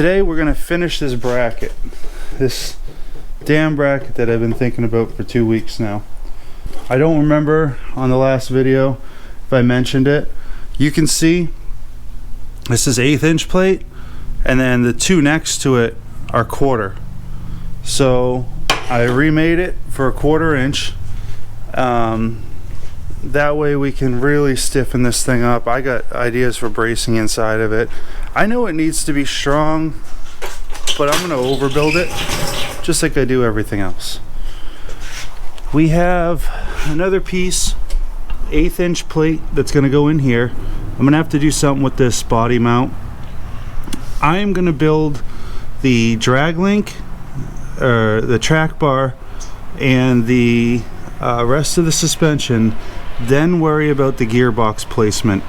Today we're gonna finish this bracket. This damn bracket that I've been thinking about for 2 weeks now. I don't remember on the last video if I mentioned it. You can see this is 1/8 inch plate, and then the two next to it are 1/4. So I remade it for a 1/4 inch. That way we can really stiffen this thing up. I got ideas for bracing inside of it. I know it needs to be strong, but I'm gonna overbuild it just like I do everything else. We have another piece, 1/8 inch plate that's gonna go in here. I'm gonna have to do something with this body mount. I am gonna build the drag link, or the track bar, and the rest of the suspension, then worry about the gearbox placement.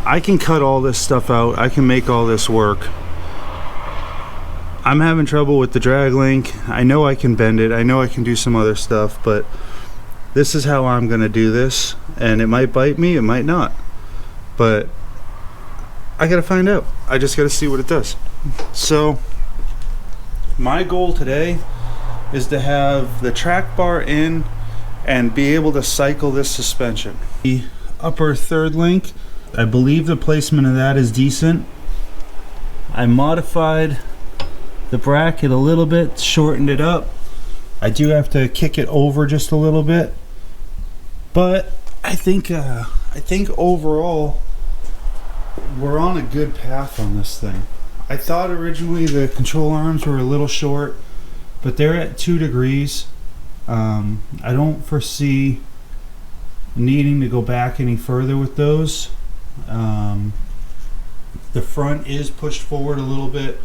I can cut all this stuff out. I can make all this work. I'm having trouble with the drag link. I know I can bend it. I know I can do some other stuff, but this is how I'm gonna do this. And it might bite me, it might not. But I gotta find out. I just gotta see what it does. So my goal today is to have the track bar in and be able to cycle this suspension. The upper third link, I believe the placement of that is decent. I modified the bracket a little bit, shortened it up. I do have to kick it over just a little bit, but I think overall we're on a good path on this thing. I thought originally the control arms were a little short, but they're at 2 degrees. I don't foresee needing to go back any further with those. The front is pushed forward a little bit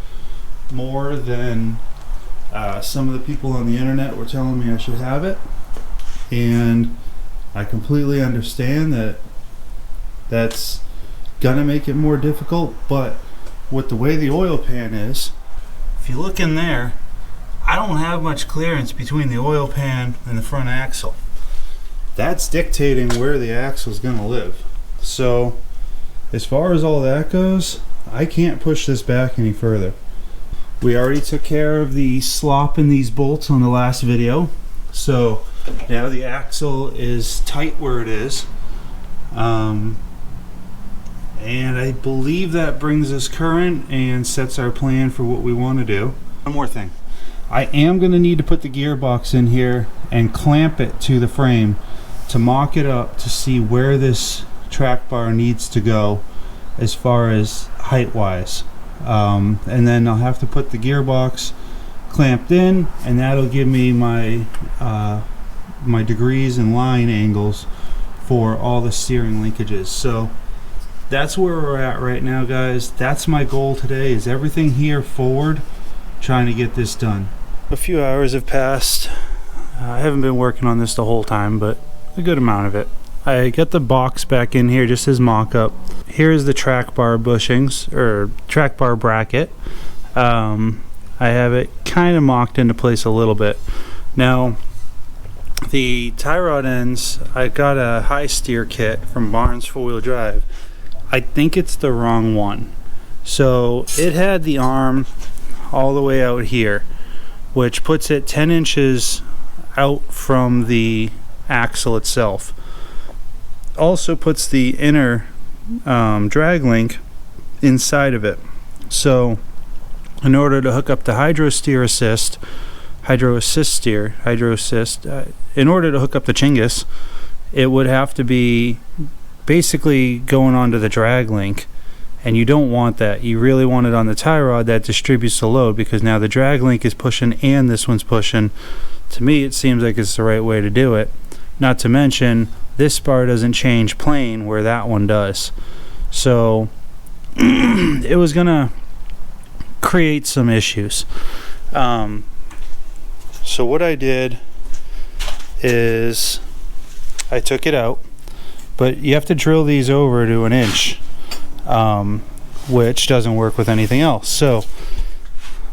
more than some of the people on the internet were telling me I should have it, and I completely understand that that's gonna make it more difficult. But with the way the oil pan is, if you look in there, I don't have much clearance between the oil pan and the front axle. That's dictating where the axle is going to live. So as far as all that goes, I can't push this back any further. We already took care of the slop in these bolts on the last video, so now the axle is tight where it is. And I believe that brings us current and sets our plan for what we want to do. One more thing. I am going to need to put the gearbox in here and clamp it to the frame to mock it up to see where this track bar needs to go as far as height wise. And then I'll have to put the gearbox clamped in, and that'll give me my my degrees and line angles for all the steering linkages. So that's where we're at right now, guys. That's my goal today, is everything here forward, trying to get this done. A few hours have passed. I haven't been working on this the whole time, but a good amount of it. I got the box back in here just as mock-up. Here's the track bar bushings, or track bar bracket. I have it kind of mocked into place a little bit. Now, the tie rod ends, I got a high steer kit from Barnes 4-wheel drive. I think it's the wrong one. So it had the arm all the way out here, which puts it 10 inches out from the axle itself. Also puts the inner drag link inside of it. So in order to hook up the hydro assist, in order to hook up the Chingus, it would have to be basically going onto the drag link. And you don't want that. You really want it on the tie rod that distributes the load, because now the drag link is pushing and this one's pushing. To me, it seems like it's the right way to do it. Not to mention, this bar doesn't change plane where that one does. So it was gonna create some issues. So what I did is I took it out, but you have to drill these over to 1 inch. Which doesn't work with anything else. So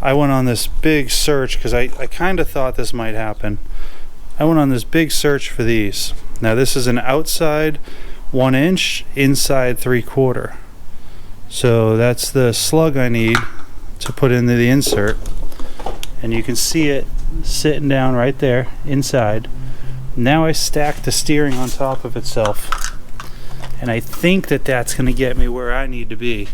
I went on this big search, because I kind of thought this might happen. I went on this big search for these. Now this is an outside 1 inch, inside 3/4. So that's the slug I need to put into the insert, and you can see it sitting down right there inside. Now I stacked the steering on top of itself, and I think that that's going to get me where I need to be.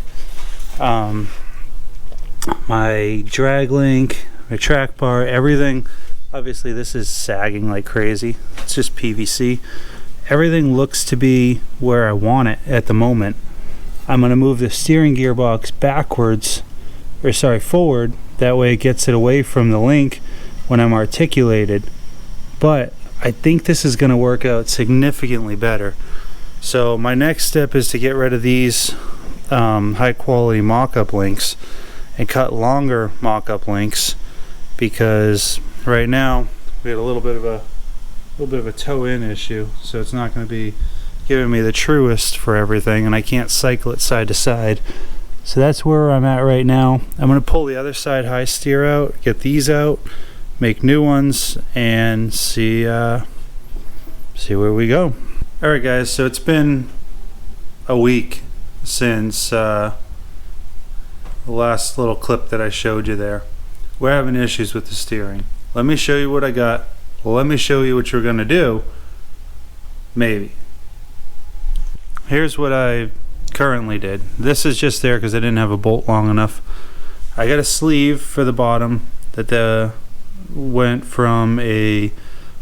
My drag link, my track bar, everything, obviously this is sagging like crazy. It's just PVC. Everything looks to be where I want it at the moment. I'm going to move the steering gearbox forward. That way it gets it away from the link when I'm articulated. But I think this is going to work out significantly better. So my next step is to get rid of these high quality mock-up links and cut longer mock-up links, because right now we had a little bit of a toe-in issue, so it's not going to be giving me the truest for everything, and I can't cycle it side to side. So that's where I'm at right now. I'm going to pull the other side high steer out, get these out, make new ones, and see where we go. Alright guys, so it's been a week since the last little clip that I showed you there. We're having issues with the steering. Let me show you what I got. Let me show you what you're going to do. Maybe. Here's what I currently did. This is just there because I didn't have a bolt long enough. I got a sleeve for the bottom that went from a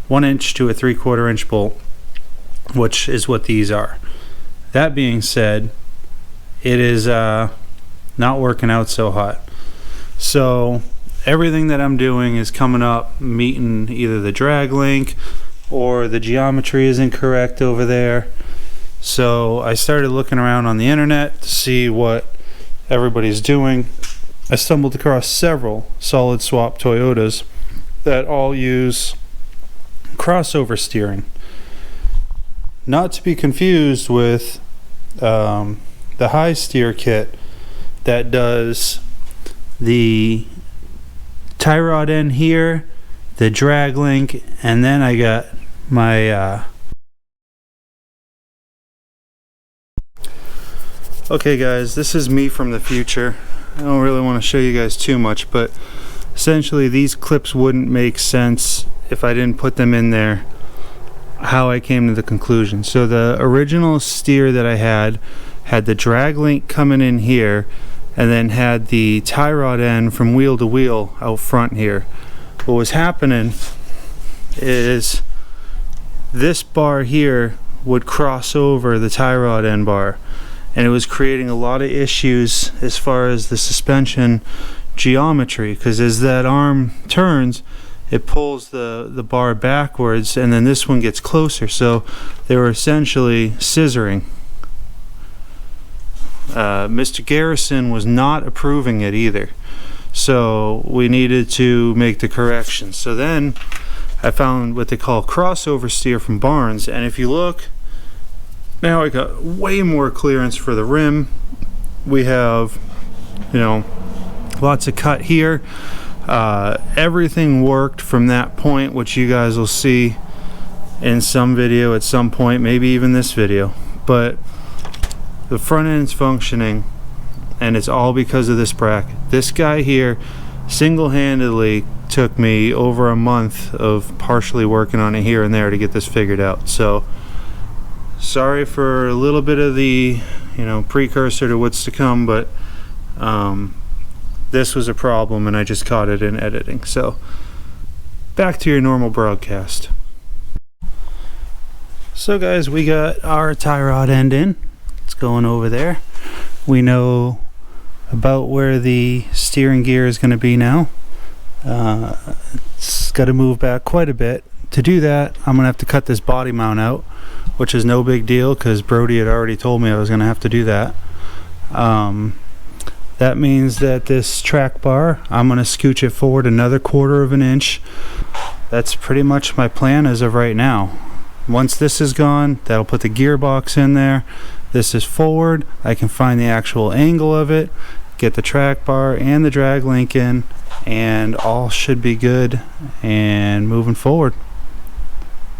1 inch to a 3/4 inch bolt, which is what these are. That being said, it is not working out so hot. So everything that I'm doing is coming up meeting either the drag link or the geometry is incorrect over there. So I started looking around on the internet to see what everybody's doing. I stumbled across several solid swap Toyotas that all use crossover steering. Not to be confused with the high steer kit that does the tie rod end here, the drag link, and then I got my okay guys, this is me from the future. I don't really want to show you guys too much, but essentially these clips wouldn't make sense if I didn't put them in there, how I came to the conclusion. So the original steer that I had the drag link coming in here, and then had the tie rod end from wheel to wheel out front here. What was happening is this bar here would cross over the tie rod end bar, and it was creating a lot of issues as far as the suspension geometry, because as that arm turns, it pulls the bar backwards, and then this one gets closer. So they were essentially scissoring. Mr. Garrison was not approving it either, so we needed to make the correction. So then I found what they call crossover steer from Barnes, and if you look now, I got way more clearance for the rim. We have, you know, lots of cut here. Everything worked from that point, which you guys will see in some video at some point, maybe even this video. But the front end's functioning, and it's all because of this bracket. This guy here single-handedly took me over a month of partially working on it here and there to get this figured out. So sorry for a little bit of the, you know, precursor to what's to come, but this was a problem and I just caught it in editing. So back to your normal broadcast. So guys, we got our tie rod end in. It's going over there. We know about where the steering gear is going to be now. It's got to move back quite a bit. To do that, I'm going to have to cut this body mount out, which is no big deal because Brody had already told me I was going to have to do that. That means that this track bar, I'm going to scooch it forward another 1/4 of an inch. That's pretty much my plan as of right now. Once this is gone, that'll put the gearbox in there. This is forward. I can find the actual angle of it, get the track bar and the drag link in, and all should be good and moving forward.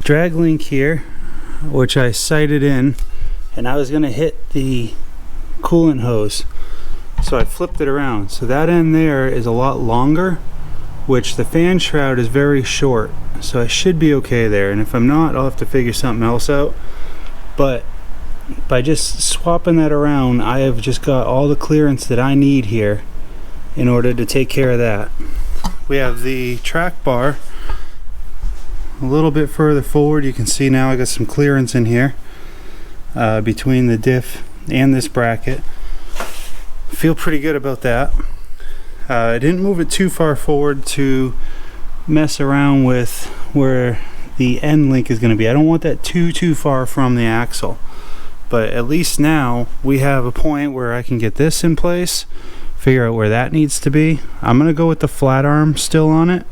Drag link here, which I sighted in, and I was going to hit the coolant hose. So I flipped it around. So that end there is a lot longer, which the fan shroud is very short. So I should be okay there. And if I'm not, I'll have to figure something else out. But by just swapping that around, I have just got all the clearance that I need here in order to take care of that. We have the track bar a little bit further forward. You can see now I got some clearance in here between the diff and this bracket. Feel pretty good about that. I didn't move it too far forward to mess around with where the end link is going to be. I don't want that too far from the axle, but at least now we have a point where I can get this in place, figure out where that needs to be. I'm going to go with the flat arm still on it,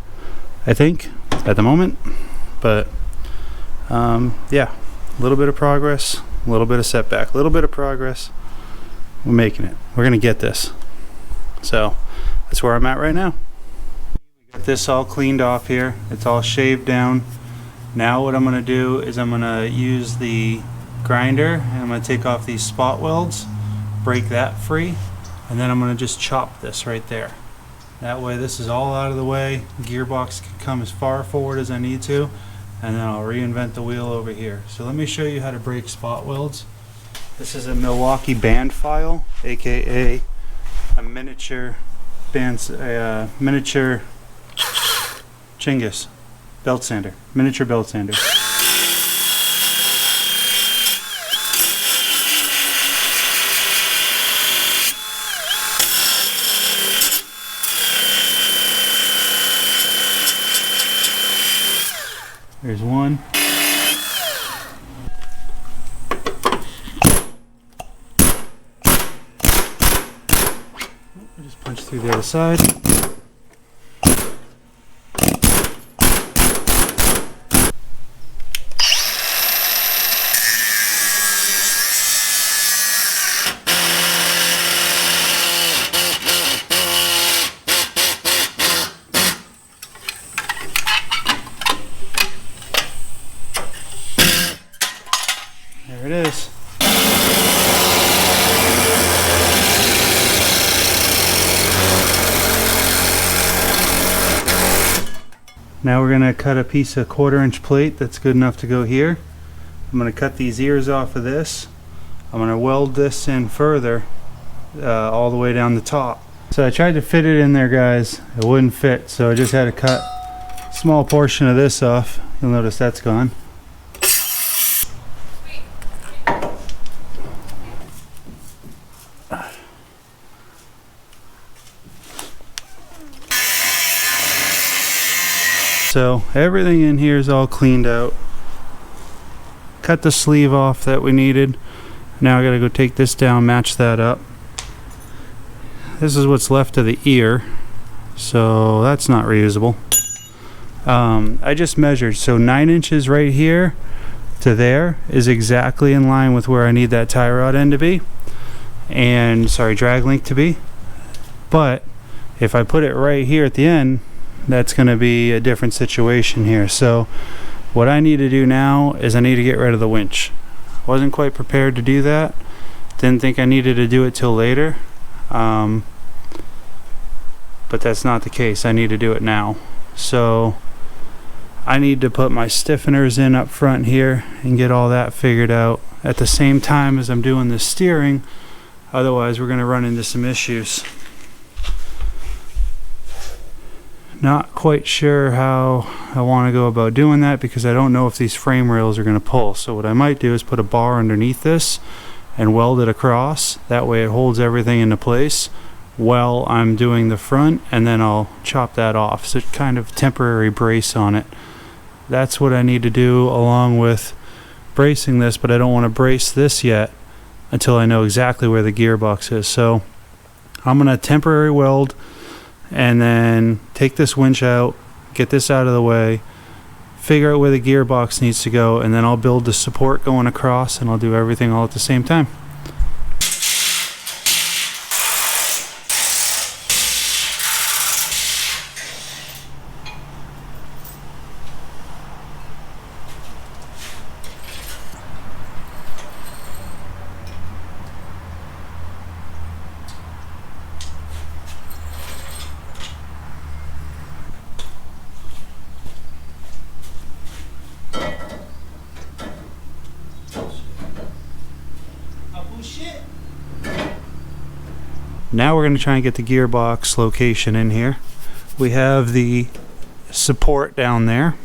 I think, at the moment. But yeah, a little bit of progress, a little bit of setback, a little bit of progress. We're making it. We're gonna get this. So that's where I'm at right now. We got this all cleaned off here. It's all shaved down. Now what I'm gonna do is I'm gonna use the grinder and I'm gonna take off these spot welds, break that free, and then I'm gonna just chop this right there. That way this is all out of the way. Gearbox can come as far forward as I need to, and then I'll reinvent the wheel over here. So let me show you how to break spot welds. This is a Milwaukee band file, aka a miniature miniature Chinggis belt sander, miniature belt sander. There's one. Just punch through the other side. There it is. Now we're going to cut a piece of 1/4-inch plate that's good enough to go here. I'm going to cut these ears off of this. I'm going to weld this in further all the way down the top. So I tried to fit it in there, guys. It wouldn't fit, so I just had to cut a small portion of this off. You'll notice that's gone. So everything in here is all cleaned out. Cut the sleeve off that we needed. Now I gotta go take this down, match that up. This is what's left of the ear, so that's not reusable. I just measured, so 9 inches right here to there is exactly in line with where I need that tie rod end to be, and sorry, drag link to be. But if I put it right here at the end, that's going to be a different situation here. So what I need to do now is I need to get rid of the winch. Wasn't quite prepared to do that. Didn't think I needed to do it till later. But that's not the case. I need to do it now. So I need to put my stiffeners in up front here and get all that figured out at the same time as I'm doing the steering. Otherwise we're going to run into some issues. Not quite sure how I want to go about doing that because I don't know if these frame rails are going to pull. So what I might do is put a bar underneath this and weld it across. That way it holds everything into place while I'm doing the front, and then I'll chop that off. So it's kind of temporary brace on it. That's what I need to do along with bracing this, but I don't want to brace this yet until I know exactly where the gearbox is. So I'm going to temporary weld and then take this winch out, get this out of the way, figure out where the gearbox needs to go, and then I'll build the support going across, and I'll do everything all at the same time. Now we're going to try and get the gearbox location in here. We have the support down there.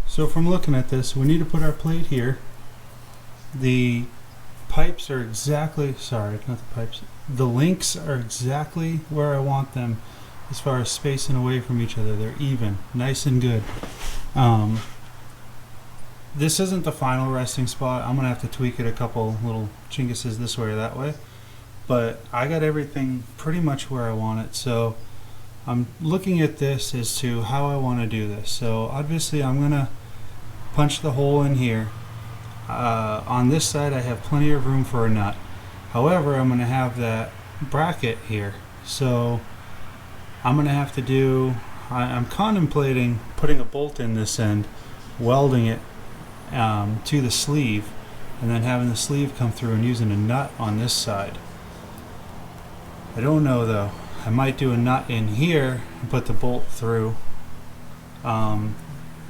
So from looking at this, we need to put our plate here. The pipes are exactly, sorry, not the pipes. The links are exactly where I want them as far as spacing away from each other. They're even, nice and good. This isn't the final resting spot. I'm gonna have to tweak it a couple little chinguses this way or that way. But I got everything pretty much where I want it. So I'm looking at this as to how I want to do this. So obviously I'm gonna punch the hole in here. On this side I have plenty of room for a nut. However, I'm going to have that bracket here. So I'm going to have to do, I'm contemplating putting a bolt in this end, welding it to the sleeve, and then having the sleeve come through and using a nut on this side. I don't know though. I might do a nut in here and put the bolt through.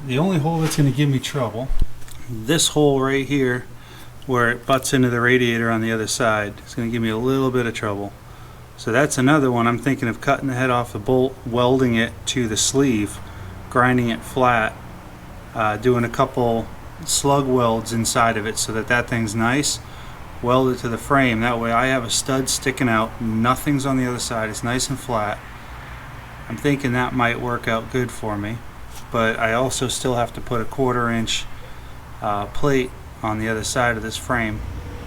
The only hole that's going to give me trouble, this hole right here where it butts into the radiator on the other side, is going to give me a little bit of trouble. So that's another one. I'm thinking of cutting the head off the bolt, welding it to the sleeve, grinding it flat, doing a couple slug welds inside of it so that that thing's nice, weld it to the frame. That way I have a stud sticking out, nothing's on the other side, it's nice and flat. I'm thinking that might work out good for me. But I also still have to put a 1/4 inch plate on the other side of this frame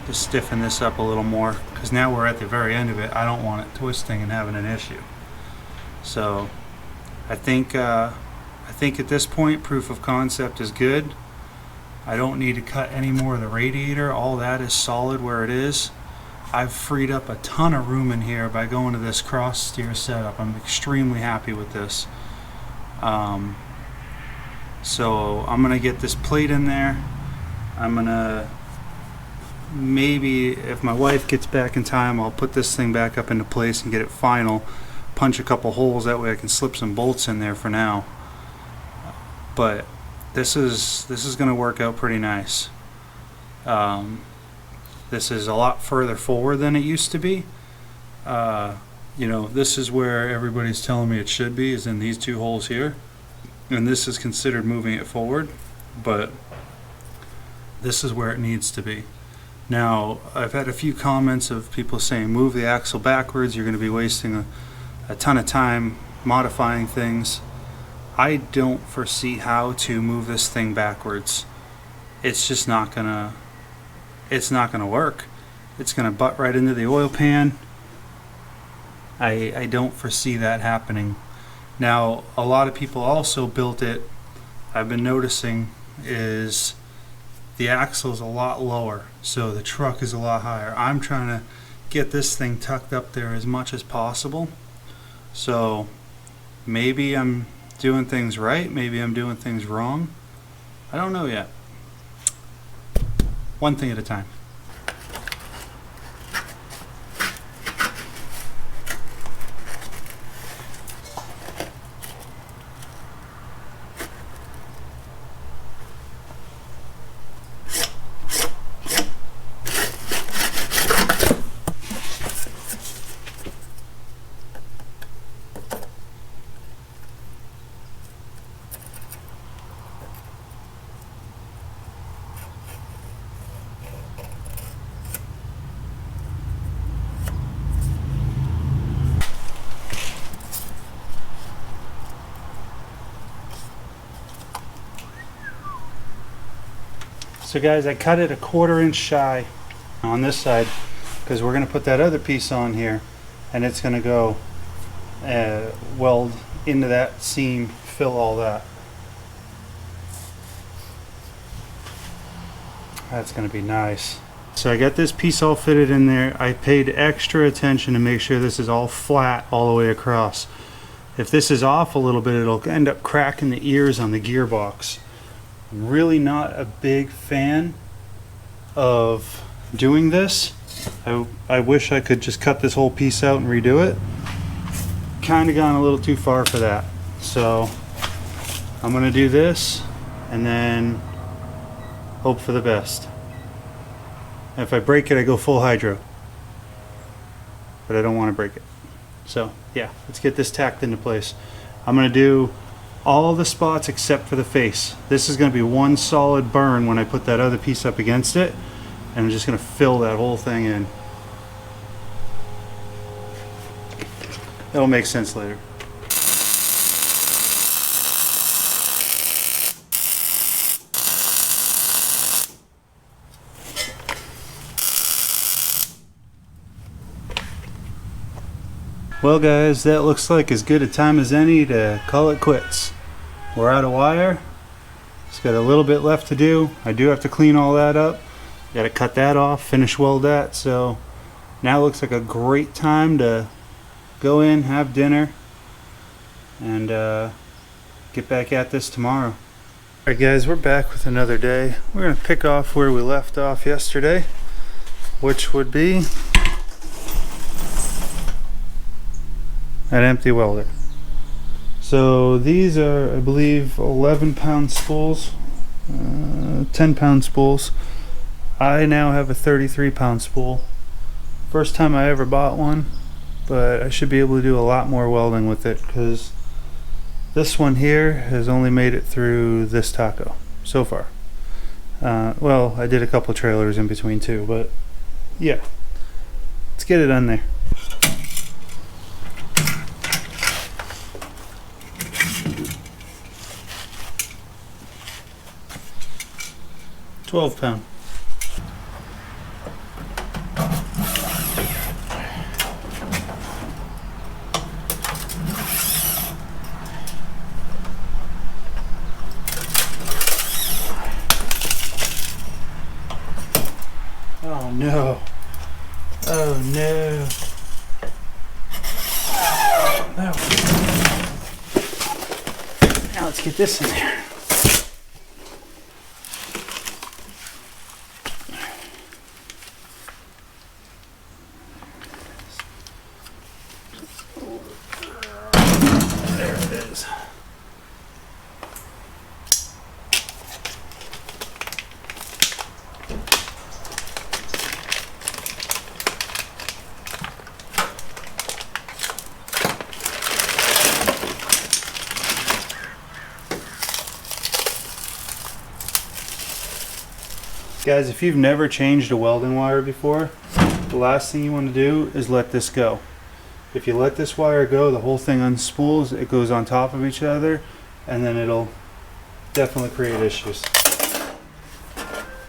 to stiffen this up a little more, because now we're at the very end of it. I don't want it twisting and having an issue. So I think at this point proof of concept is good. I don't need to cut any more of the radiator. All that is solid where it is. I've freed up a ton of room in here by going to this cross steer setup. I'm extremely happy with this. So I'm gonna get this plate in there. I'm gonna, maybe if my wife gets back in time, I'll put this thing back up into place and get it final, punch a couple holes, that way I can slip some bolts in there for now. But this is gonna work out pretty nice. This is a lot further forward than it used to be. You know, this is where everybody's telling me it should be, is in these two holes here. And this is considered moving it forward, but this is where it needs to be. Now, I've had a few comments of people saying move the axle backwards, you're going to be wasting a ton of time modifying things. I don't foresee how to move this thing backwards. It's just not gonna work. It's gonna butt right into the oil pan. I don't foresee that happening. Now, a lot of people also built it, I've been noticing, is the axle is a lot lower, so the truck is a lot higher. I'm trying to get this thing tucked up there as much as possible. So maybe I'm doing things right, maybe I'm doing things wrong. I don't know yet. One thing at a time. So guys, I cut it a 1/4 inch shy on this side because we're going to put that other piece on here, and it's going to go weld into that seam, fill all that. That's going to be nice. So I got this piece all fitted in there. I paid extra attention to make sure this is all flat all the way across. If this is off a little bit, it'll end up cracking the ears on the gearbox. I'm really not a big fan of doing this. I wish I could just cut this whole piece out and redo it. Kind of gone a little too far for that. So I'm gonna do this and then hope for the best. If I break it, I go full hydro. But I don't want to break it. So yeah, let's get this tacked into place. I'm gonna do all the spots except for the face. This is gonna be one solid burn when I put that other piece up against it. And I'm just gonna fill that whole thing in. That'll make sense later. Well guys, that looks like as good a time as any to call it quits. We're out of wire. Just got a little bit left to do. I do have to clean all that up. Got to cut that off, finish weld that. So now looks like a great time to go in, have dinner, and get back at this tomorrow. Alright guys, we're back with another day. We're going to pick off where we left off yesterday, which would be an empty welder. So these are, I believe, 11-pound spools, 10-pound spools. I now have a 33-pound spool. First time I ever bought one, but I should be able to do a lot more welding with it because this one here has only made it through this taco so far. Well, I did a couple trailers in between too, but yeah, let's get it on there. £12. Oh no. Oh no. No. Now let's get this in there. There it is. Guys, if you've never changed a welding wire before, the last thing you want to do is let this go. If you let this wire go, the whole thing unspools, it goes on top of each other, and then it'll definitely create issues.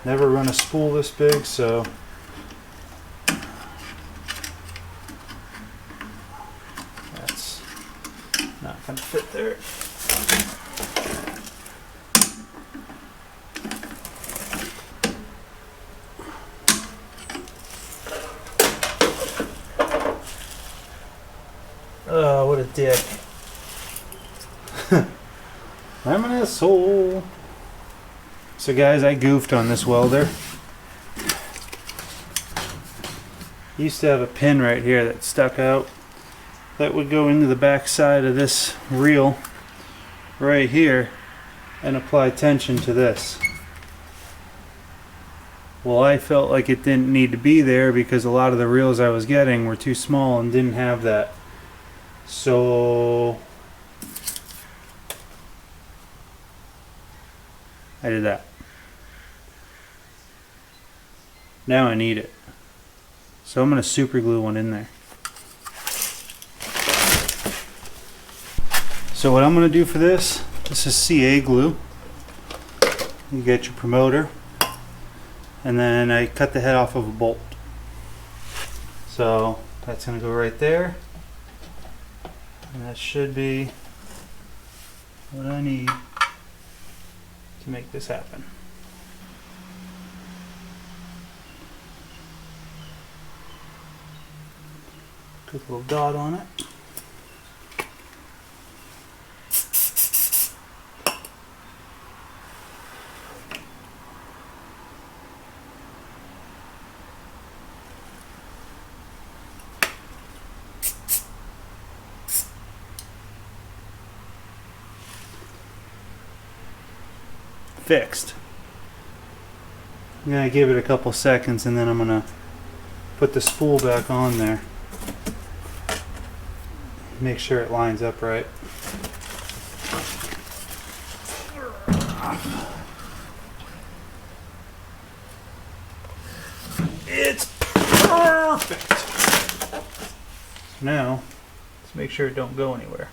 Never run a spool this big, so that's not going to fit there. Oh, what a dick. I'm an asshole. So guys, I goofed on this welder. Used to have a pin right here that stuck out. That would go into the back side of this reel right here and apply tension to this. Well, I felt like it didn't need to be there because a lot of the reels I was getting were too small and didn't have that. So I did that. Now I need it. So I'm going to super glue one in there. So what I'm going to do for this is CA glue. You get your promoter, and then I cut the head off of a bolt. So that's going to go right there. And that should be what I need to make this happen. Good little dot on it. Fixed. I'm gonna give it a couple seconds and then I'm gonna put the spool back on there. Make sure it lines up right. It's perfect. Now, let's make sure it don't go anywhere.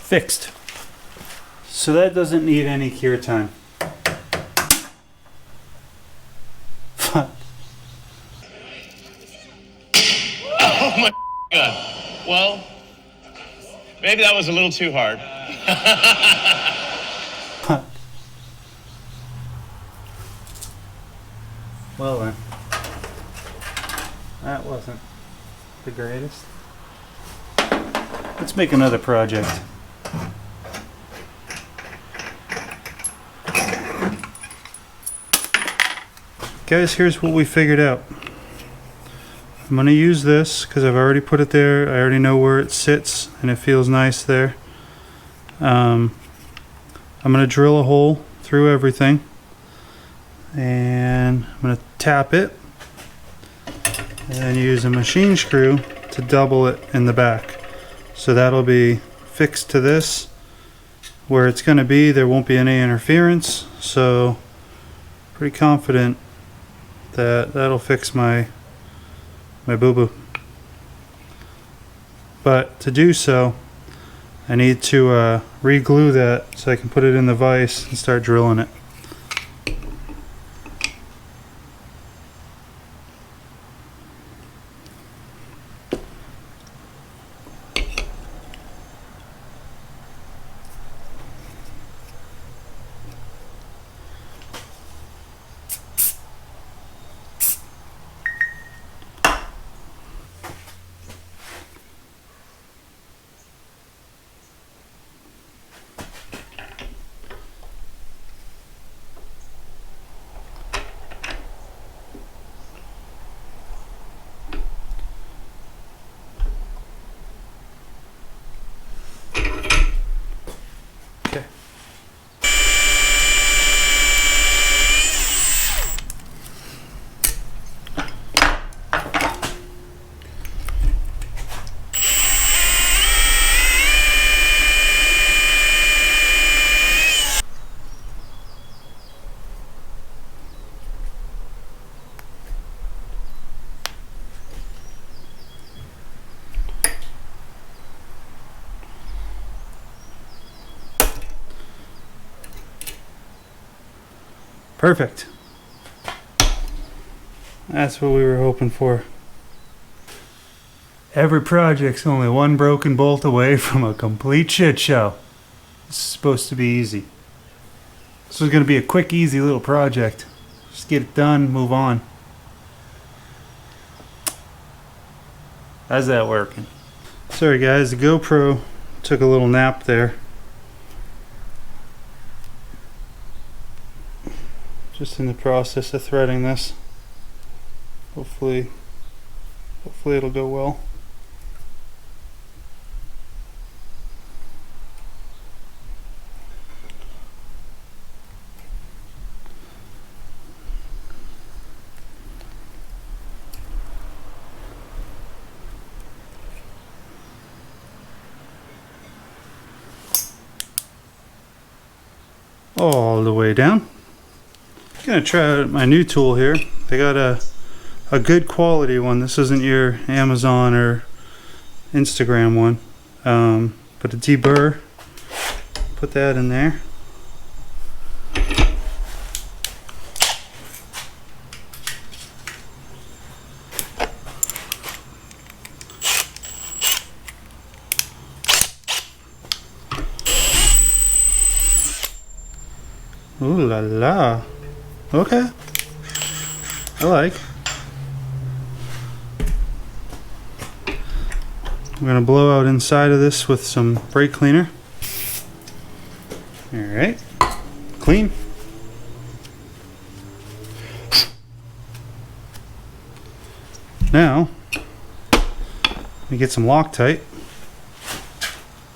Fixed. So that doesn't need any cure time. Oh my God. Well, maybe that was a little too hard. Well then, that wasn't the greatest. Let's make another project. Guys, here's what we figured out. I'm going to use this because I've already put it there. I already know where it sits and it feels nice there. I'm going to drill a hole through everything and I'm going to tap it and then use a machine screw to double it in the back. So that'll be fixed to this. Where it's going to be, there won't be any interference. So pretty confident that that'll fix my boo-boo. But to do so, I need to re-glue that so I can put it in the vise and start drilling it. Okay. Perfect. That's what we were hoping for. Every project's only one broken bolt away from a complete shit show. This is supposed to be easy. This was going to be a quick, easy little project. Just get it done, move on. How's that working? Sorry guys, the GoPro took a little nap there. Just in the process of threading this. Hopefully it'll go well. All the way down. Gonna try out my new tool here. They got a good quality one. This isn't your Amazon or Instagram one. But a deburr. Put that in there. Ooh la la. Okay. I like. I'm gonna blow out inside of this with some brake cleaner. Alright. Clean. Now, we get some Loctite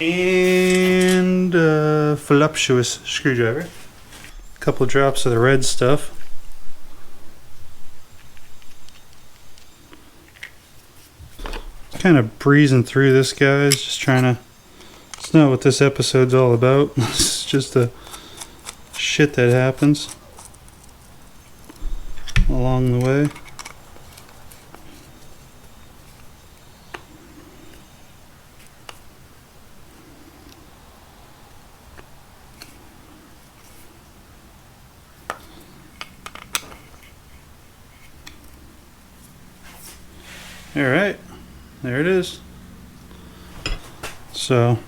and a voluptuous screwdriver. A couple drops of the red stuff. Kind of breezing through this, guys, just trying to, it's not what this episode's all about. It's just the shit that happens along the way. All right. There it is. So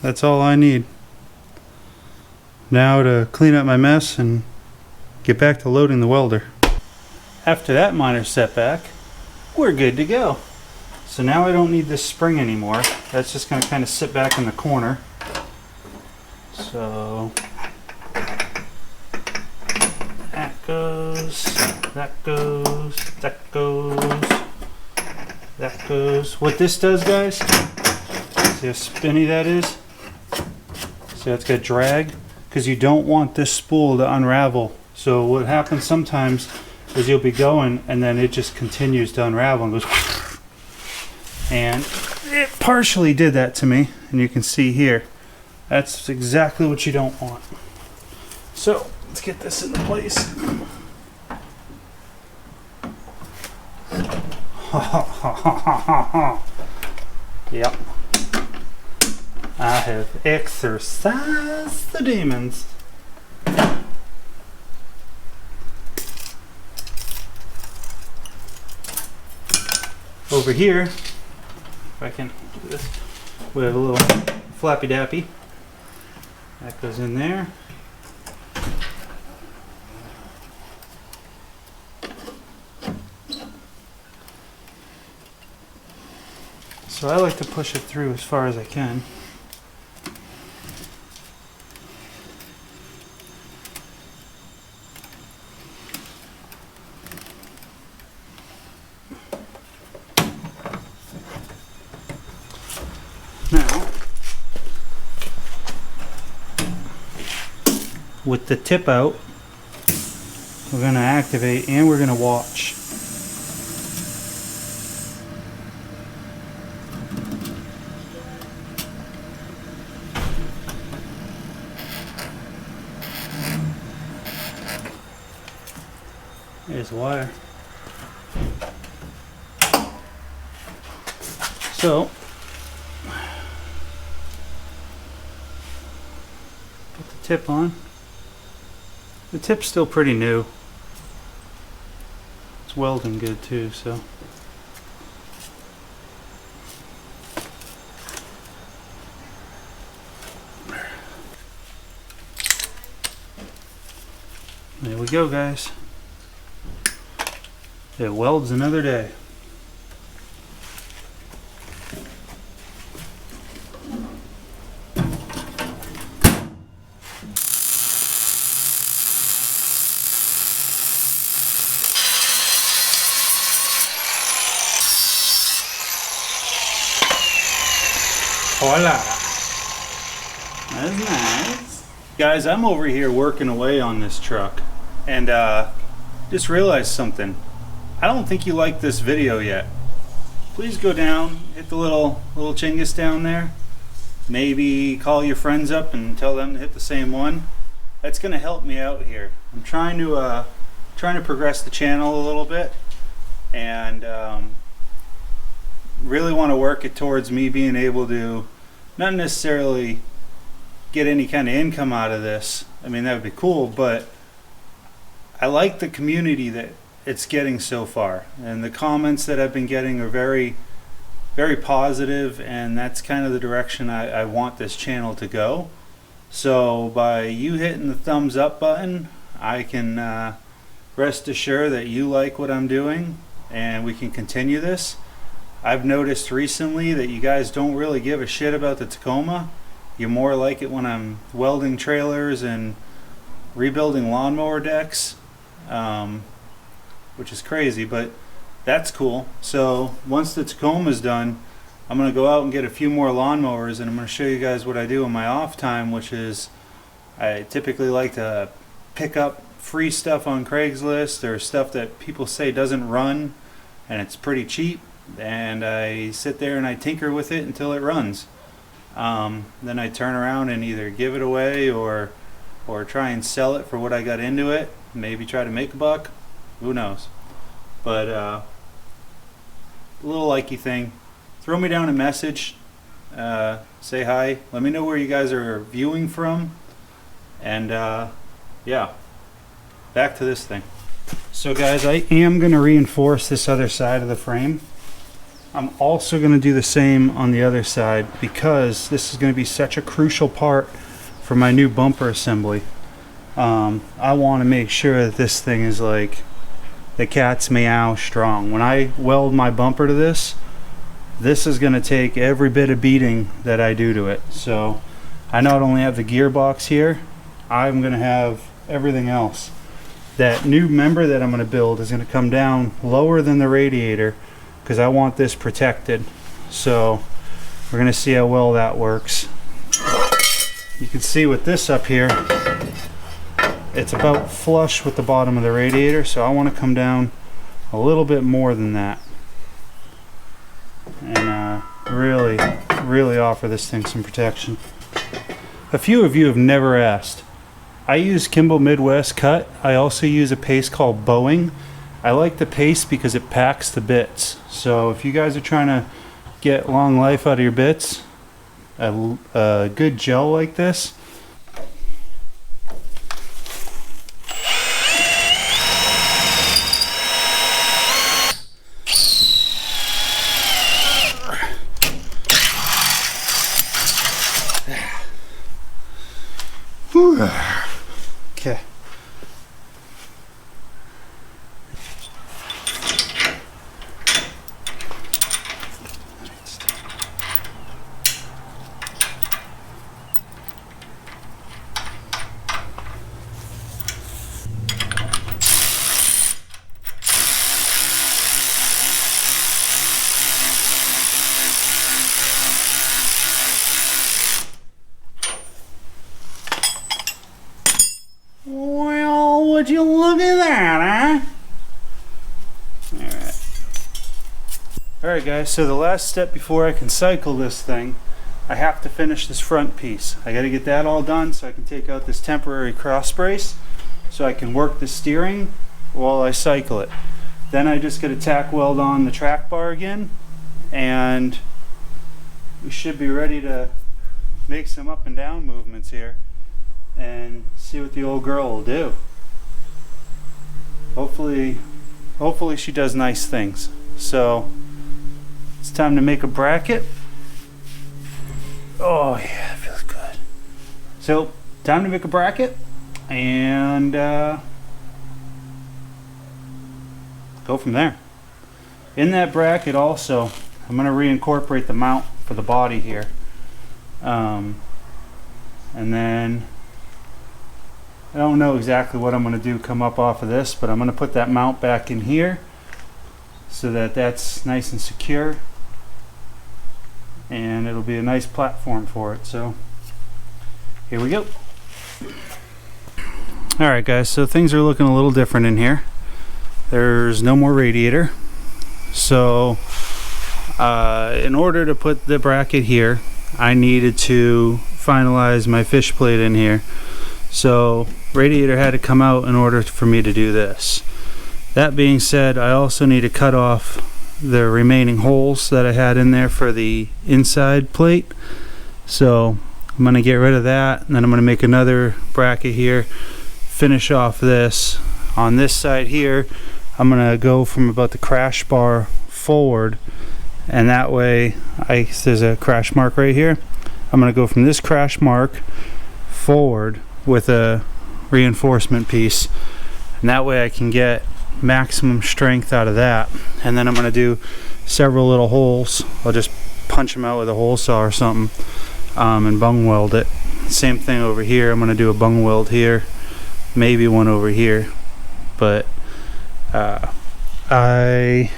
that's all I need now to clean up my mess and get back to loading the welder. After that minor setback, we're good to go. So now I don't need this spring anymore. That's just going to kind of sit back in the corner. So that goes, that goes, that goes. That goes. What this does, guys, see how spinny that is? See how it's got drag? Because you don't want this spool to unravel. So what happens sometimes is you'll be going and then it just continues to unravel and goes and it partially did that to me, and you can see here. That's exactly what you don't want. So let's get this into place. Yep. I have exorcised the demons. Over here, if I can do this, we have a little flappy dappy. That goes in there. So I like to push it through as far as I can. Now, with the tip out, we're going to activate and we're going to watch. There's the wire. So, put the tip on. The tip's still pretty new. It's welding good too, so. There we go, guys. It welds another day. Hola. That's nice. Guys, I'm over here working away on this truck and just realized something. I don't think you like this video yet. Please go down, hit the little chingus down there. Maybe call your friends up and tell them to hit the same one. that's going to help me out here. I'm trying to progress the channel a little bit, and really want to work it towards me being able to not necessarily get any kind of income out of this. I mean, that would be cool, but I like the community that it's getting so far, and the comments that I've been getting are very, very positive, and that's kind of the direction I want this channel to go. So by you hitting the thumbs up button, I can rest assured that you like what I'm doing and we can continue this. I've noticed recently that you guys don't really give a shit about the Tacoma. You more like it when I'm welding trailers and rebuilding lawnmower decks, which is crazy, but that's cool. So once the Tacoma's done, I'm going to go out and get a few more lawnmowers, and I'm going to show you guys what I do in my off time, which is I typically like to pick up free stuff on Craigslist or stuff that people say doesn't run and it's pretty cheap, and I sit there and I tinker with it until it runs. Then I turn around and either give it away or try and sell it for what I got into it, maybe try to make a buck, who knows. But a little likey thing. Throw me down a message, say hi, let me know where you guys are viewing from, and yeah, back to this thing. So guys, I am going to reinforce this other side of the frame. I'm also going to do the same on the other side because this is going to be such a crucial part for my new bumper assembly. I want to make sure that this thing is like the cat's meow strong. When I weld my bumper to this is going to take every bit of beating that I do to it. So I not only have the gearbox here, I'm going to have everything else. That new member that I'm going to build is going to come down lower than the radiator because I want this protected. So we're going to see how well that works. You can see with this up here, it's about flush with the bottom of the radiator, so I want to come down a little bit more than that and really offer this thing some protection. A few of you have never asked. I use Kimball Midwest cut. I also use a paste called Boeing. I like the paste because it packs the bits. So if you guys are trying to get long life out of your bits, a good gel like this, okay. Well, would you look at that, huh? Alright guys, so the last step before I can cycle this thing, I have to finish this front piece. I got to get that all done so I can take out this temporary cross brace so I can work the steering while I cycle it. Then I just got to tack weld on the track bar again, and we should be ready to make some up and down movements here and see what the old girl will do. Hopefully she does nice things. So it's time to make a bracket. Oh yeah, it feels good. So time to make a bracket and go from there. In that bracket also, I'm going to reincorporate the mount for the body here. And then I don't know exactly what I'm going to do come up off of this, but I'm going to put that mount back in here so that that's nice and secure, and it'll be a nice platform for it. So here we go. Alright guys, so things are looking a little different in here. There's no more radiator. So in order to put the bracket here, I needed to finalize my fish plate in here. So radiator had to come out in order for me to do this. That being said, I also need to cut off the remaining holes that I had in there for the inside plate. So I'm going to get rid of that, and then I'm going to make another bracket here, finish off this. On this side here, I'm going to go from about the crash bar forward, and that way there's a crash mark right here. I'm going to go from this crash mark forward with a reinforcement piece, and that way I can get maximum strength out of that. And then I'm going to do several little holes. I'll just punch them out with a hole saw or something, and bung weld it. Same thing over here. I'm going to do a bung weld here, maybe one over here. But I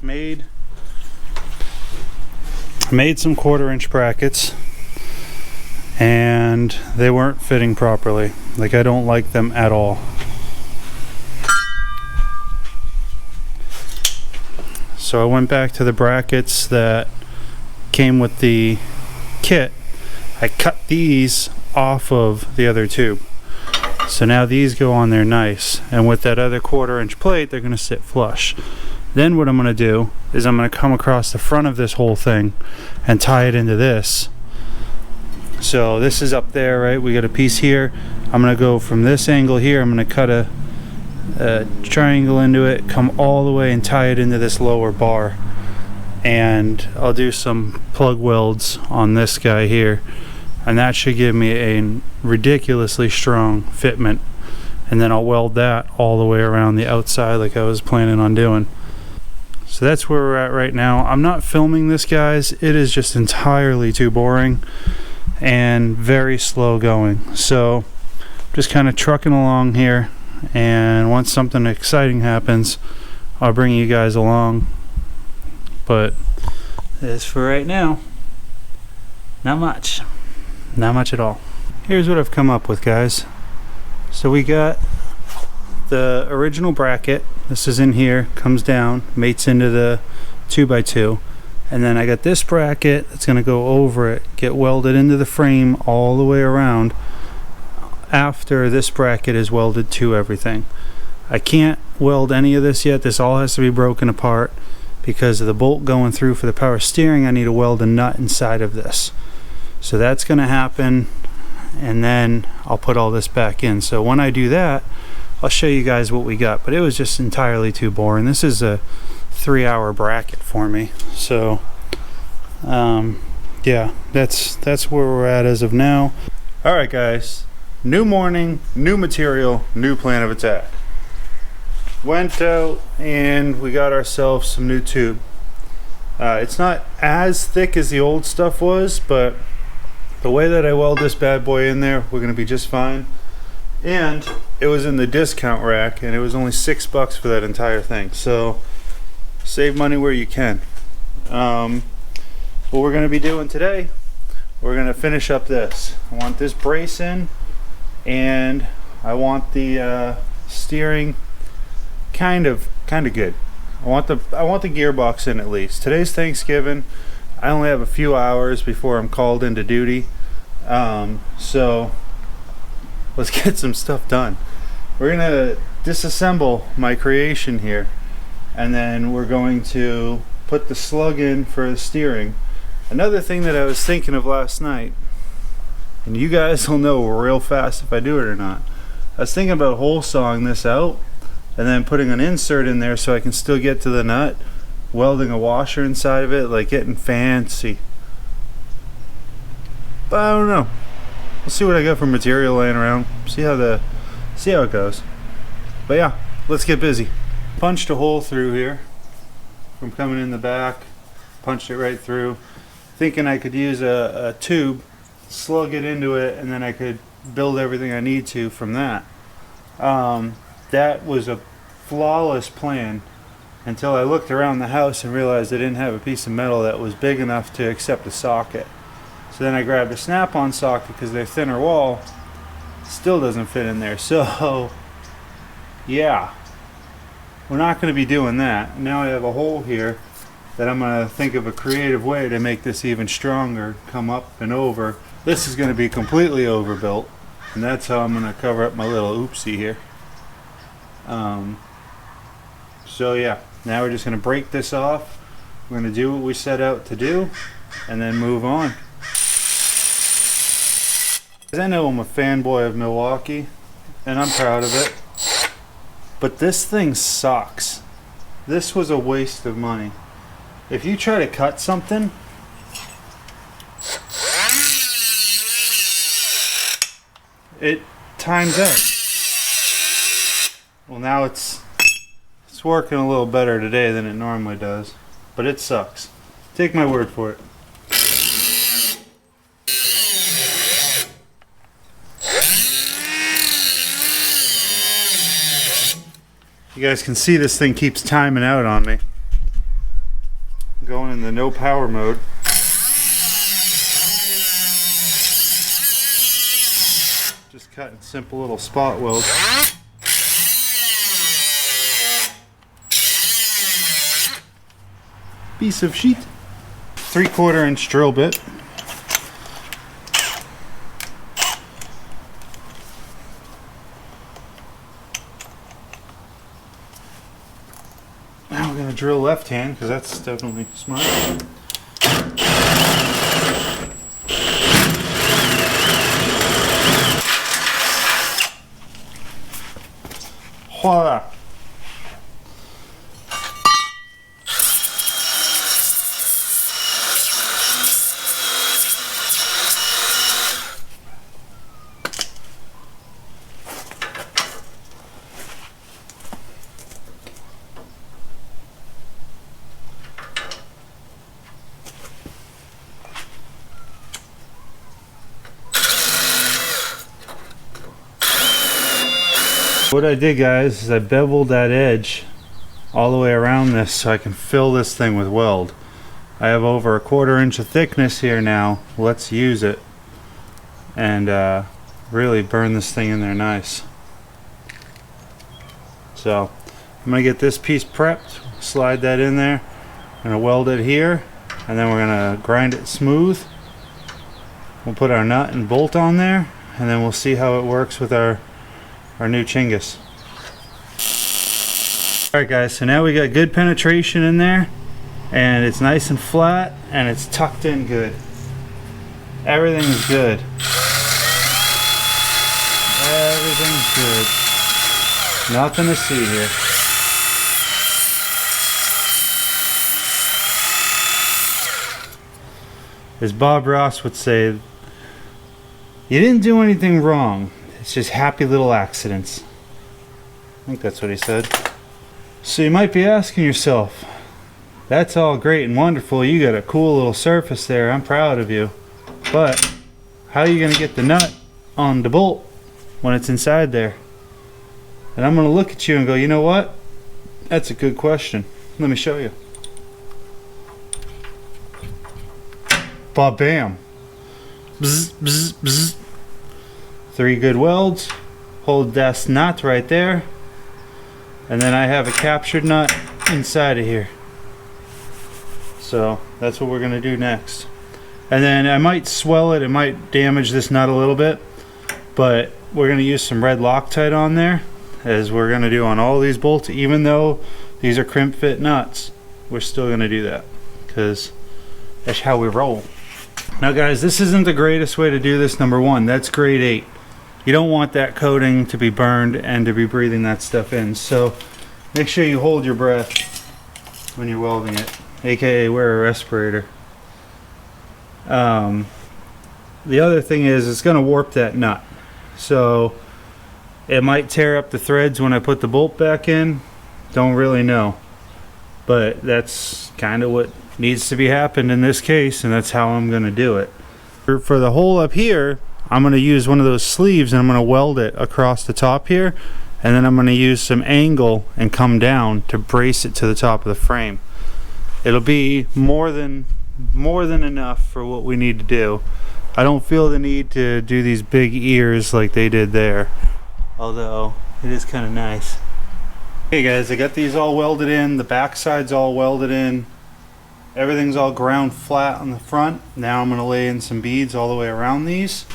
made some 1/4 inch brackets, and they weren't fitting properly. Like, I don't like them at all. So I went back to the brackets that came with the kit. I cut these off of the other tube. So now these go on there nice. And with that other 1/4 inch plate, they're gonna sit flush. Then what I'm gonna do is I'm gonna come across the front of this whole thing and tie it into this. So this is up there, right? We got a piece here. I'm gonna go from this angle here. I'm gonna cut a triangle into it, come all the way and tie it into this lower bar, and I'll do some plug welds on this guy here, and that should give me a ridiculously strong fitment, and then I'll weld that all the way around the outside like I was planning on doing. So that's where we're at right now. I'm not filming this, guys. It is just entirely too boring and very slow going, so just kind of trucking along here. And once something exciting happens, I'll bring you guys along. But as for right now, not much at all. Here's what I've come up with, guys. So we got the original bracket. This is in here, comes down, mates into the 2x2, and then I got this bracket that's going to go over it, get welded into the frame all the way around after this bracket is welded to everything. I can't weld any of this yet. This all has to be broken apart because of the bolt going through for the power steering. I need to weld a nut inside of this. So that's going to happen, and then I'll put all this back in. So when I do that, I'll show you guys what we got. But it was just entirely too boring. This is a 3-hour bracket for me. So yeah, that's where we're at as of now. All right, guys. New morning, new material, new plan of attack. Went out and we got ourselves some new tube. It's not as thick as the old stuff was, but the way that I weld this bad boy in there, we're gonna be just fine. And it was in the discount rack, and it was only $6 for that entire thing. So save money where you can. What we're gonna be doing today, we're gonna finish up this. I want this brace in, and I want the steering kind of good. I want the gearbox in at least. Today's Thanksgiving. I only have a few hours before I'm called into duty, so let's get some stuff done. We're gonna disassemble my creation here, and then we're going to put the slug in for the steering. Another thing that I was thinking of last night, and you guys will know real fast if I do it or not. I was thinking about hole sawing this out and then putting an insert in there so I can still get to the nut, welding a washer inside of it, like getting fancy. But I don't know. We'll see what I got for material laying around. See how it goes. But yeah, let's get busy. Punched a hole through here from coming in the back. Punched it right through, thinking I could use a tube, slug it into it, and then I could build everything I need to from that. That was a flawless plan until I looked around the house and realized I didn't have a piece of metal that was big enough to accept a socket. So then I grabbed a snap-on socket because their thinner wall still doesn't fit in there. So yeah, we're not going to be doing that. Now I have a hole here that I'm going to think of a creative way to make this even stronger, come up and over. This is going to be completely overbuilt. And that's how I'm going to cover up my little oopsie here. So yeah, now we're just going to break this off. We're going to do what we set out to do and then move on. I know I'm a fanboy of Milwaukee and I'm proud of it, but this thing sucks. This was a waste of money. If you try to cut something, it times out. Well, now it's working a little better today than it normally does, but it sucks. Take my word for it. You guys can see this thing keeps timing out on me. I'm going in the no power mode. Just cutting simple little spot welds. Piece of sheet. 3/4 inch drill bit. Now we're going to drill left hand because that's definitely smart. Voila. What I did, guys, is I beveled that edge all the way around this so I can fill this thing with weld. I have over 1/4 inch of thickness here now. Let's use it and really burn this thing in there nice. So I'm gonna get this piece prepped, slide that in there, I'm gonna weld it here, and then we're gonna grind it smooth. We'll put our nut and bolt on there, and then we'll see how it works with our new chingus. Alright guys, so now we got good penetration in there, and it's nice and flat, and it's tucked in good. Everything is good. Everything's good. Nothing to see here. As Bob Ross would say, you didn't do anything wrong. It's just happy little accidents. I think that's what he said. So you might be asking yourself, that's all great and wonderful. You got a cool little surface there. I'm proud of you. But how are you going to get the nut on the bolt when it's inside there? And I'm going to look at you and go, you know what? That's a good question. Let me show you. Ba-bam. Bzz, bzz, bzz. 3 good welds. Hold that nut right there. And then I have a captured nut inside of here. So that's what we're going to do next. And then I might swell it. It might damage this nut a little bit. But we're going to use some red Loctite on there, as we're going to do on all these bolts. Even though these are crimp fit nuts, we're still going to do that because that's how we roll. Now guys, this isn't the greatest way to do this. Number one, that's grade 8. You don't want that coating to be burned and to be breathing that stuff in. So make sure you hold your breath when you're welding it, aka wear a respirator. The other thing is it's going to warp that nut. So it might tear up the threads when I put the bolt back in. Don't really know. But that's kind of what needs to be happened in this case, and that's how I'm going to do it. For the hole up here, I'm going to use one of those sleeves and I'm going to weld it across the top here, and then I'm going to use some angle and come down to brace it to the top of the frame. It'll be more than enough for what we need to do. I don't feel the need to do these big ears like they did there, although it is kind of nice. Hey guys, I got these all welded in, the back side's all welded in, everything's all ground flat on the front. Now I'm going to lay in some beads all the way around these.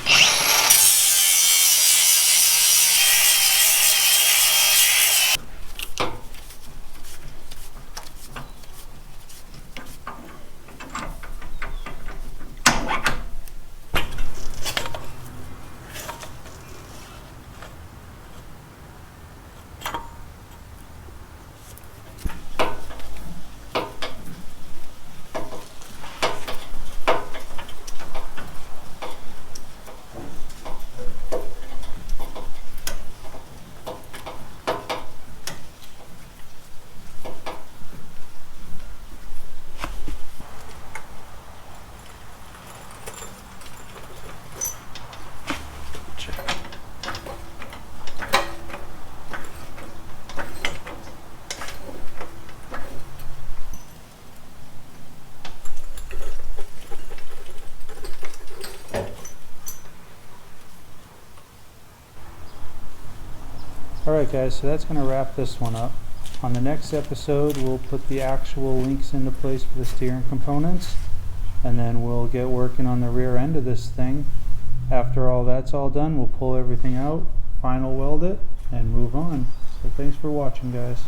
Alright guys, so that's going to wrap this one up. On the next episode, we'll put the actual links into place for the steering components, and then we'll get working on the rear end of this thing. After all that's all done, we'll pull everything out, final weld it, and move on. So thanks for watching, guys.